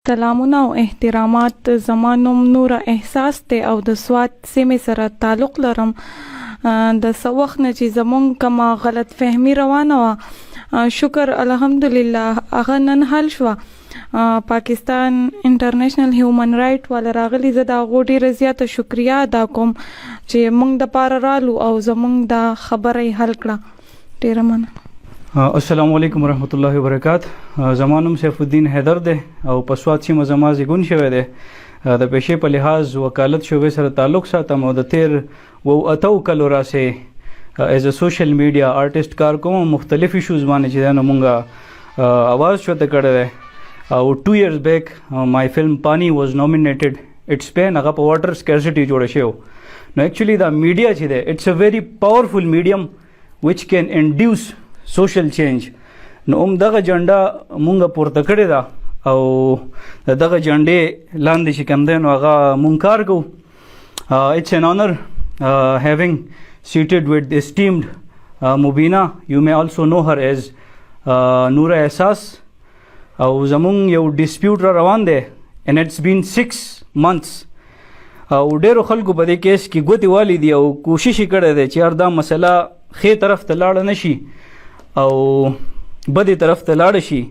سلامونه او احترامات. زما نوم نوره احساس دی او د سوات سیمې سره تعلق لرم. د څه وخت نه چې زمونږ کومه غلط فهمي روانه وه، شکر الحمدلله هغه نن حل شوه. پاکستان انټرنیشنل هیومن رایټ والا راغلي، زه د هغو ډېره زیاته شکریه ادا کوم چې موږ دپاره رالو او زموږ دا خبره یې حل کړه. ډېره مننه. السلام علیکم ورحمۃ اللہ وبرکاتہ. زما نوم سیف الدین حیدر دی او په سوات سیمه زما زیږون شوی دی. د پیشې په لحاظ وکالت شعبې سره تعلق ساتم او د تیر اتو کلو راسې ایز ا سوشل میډیا آرټسټ کار کوم. مختلف ایشوز باندې چې دا مونږه आवाज شوته کړی دی. او 2 years back my film Pani was nominated. It's been هغه په واټر سکارسټي جوړ شو. نو ایکچولی دا میډیا چې دی اټس ا ویری پاورفل میډیم which can induce سوشل چینج. نو دغه جنډه مونږه پورته کړې ده او دغه جنډې لاندې چې کوم دی نو هغه مونږ کار کوو. اټس ان آنر having seated with esteemed Mubina. You may also know her as Noora Ehsas. او زمونږ یو ډسپیوټ را روان دی and it's been 6 months. او ډېرو خلکو په دې کیس کې ګوتې والي دي او کوشش یې کړی دی چې یار دا مسله ښې طرف ته لاړه نه شي او بدې طرف ته لاړه شي.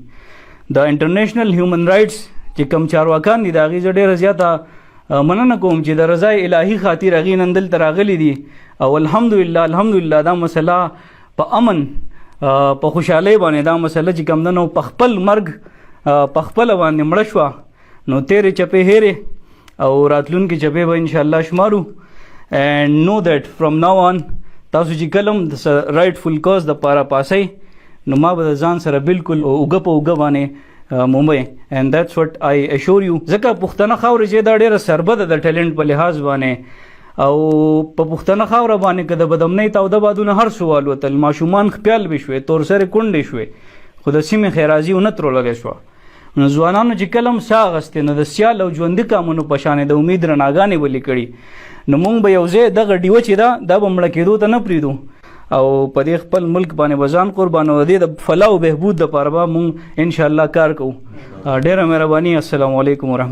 د انټرنیشنل هیومن رایټس چې کوم چارواکان دي د هغې زه ډېره زیاته مننه کوم چې د رضای الهي خاطر هغې نن دلته راغلي دي او الحمدلله دا مسله په امن په خوشحالۍ باندې دا مسله چې کوم ده نو په خپل مرګ په خپله باندې مړه شوه. نو تیرې چپې هیرې او راتلونکې چپې به انشاءالله شمارو. and know that from now on تاسو چې کلم د رایټفل کاز د پاره پاسئ نو ما به د ځان سره بالکل اوږه په اوږه باندې مومئ. and that's what I assure you. ځکه پښتنه خاوره چې دا ډېره سربه ده د ټیلنټ په لحاظ باندې او په پښتنه خاوره باندې که د بدامنۍ تاوده بادونه هر څه والوتل، ماشومان خپیال به شوې، تورسرې کونډې شوې، خو د سیمې خیرازي ونه تروللی شوه. نو ځوانانو چې کله هم ساه اخیستې نو د سیال او ژوندي کامونو په شانې د امید رڼاګانې ولې کړي. نو مونږ به یو ځای دغه ډیوه چې ده دا به مړه کېدو ته نه پرېږدو او په دې خپل ملک باندې به ځان قربانو. د دې د فلاح او بهبود دپاره به مونږ انشاءالله کار کوو. ډېره مهرباني. السلام علیکم ورحمت